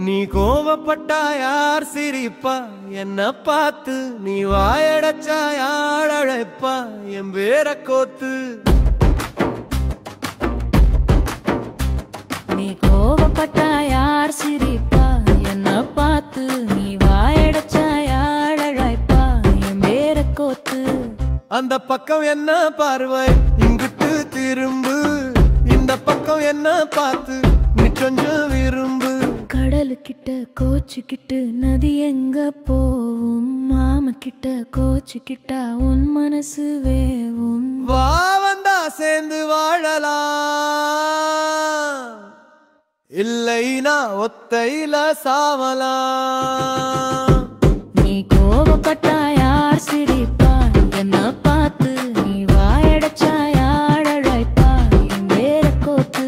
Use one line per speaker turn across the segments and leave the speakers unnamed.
நீ கோவப்பட்டா யார் சிரிப்பா என்ன பார்த்து நீ வாயடச்சா யார் அழைப்பா என் பேர கோத்து
நீ கோவப்பட்டா யார் சிரிப்பா என்ன பார்த்து நீ வாயடச்சா யார் அழைப்பா என் பேர கோத்து
அந்த பக்கம் என்ன பார்வை இங்கிட்டு திரும்பு இந்த பக்கம் என்ன பார்த்து நீ கொஞ்சம் விரும்பு
கடலுக்கிட்ட கோச்சுக்கிட்டு நதி எங்க போவும் மாம கிட்ட கோச்சுக்கிட்டா உன் மனசு வேவும்
வா வந்தா சேர்ந்து வாழலாம் இல்லைனா ஒத்தையில சாவலாம்
நீ கோவப்பட்டா யார் சிரிப்பா என்ன பார்த்து நீ வாயடச்சா யார் அழைப்பா என் பேர கோத்து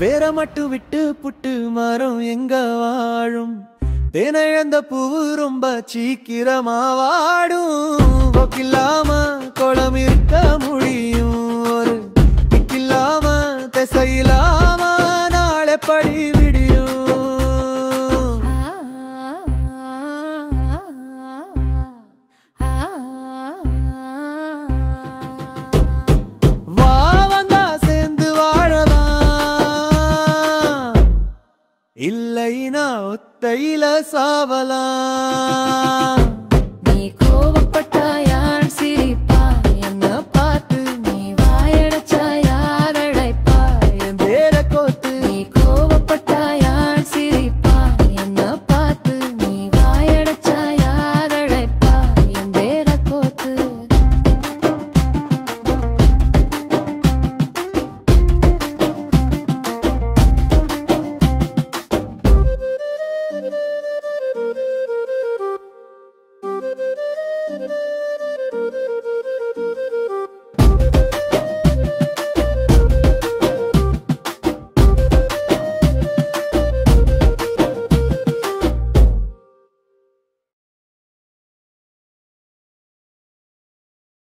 வேற மட்டும் விட்டு புட்டு மரம் எங்க வாழும் தேனையந்த பூவு ரொம்ப சீக்கிரமா வாடும் போக்கில்லாம குளம் இருக்க முடியும் ஒரு திக்கில்லாம திசையில்லாம நாளை படி விடியும் வா வந்தா சேர்ந்து வாழலாம் இல்லைனா ஒத்தையில சாவலாம்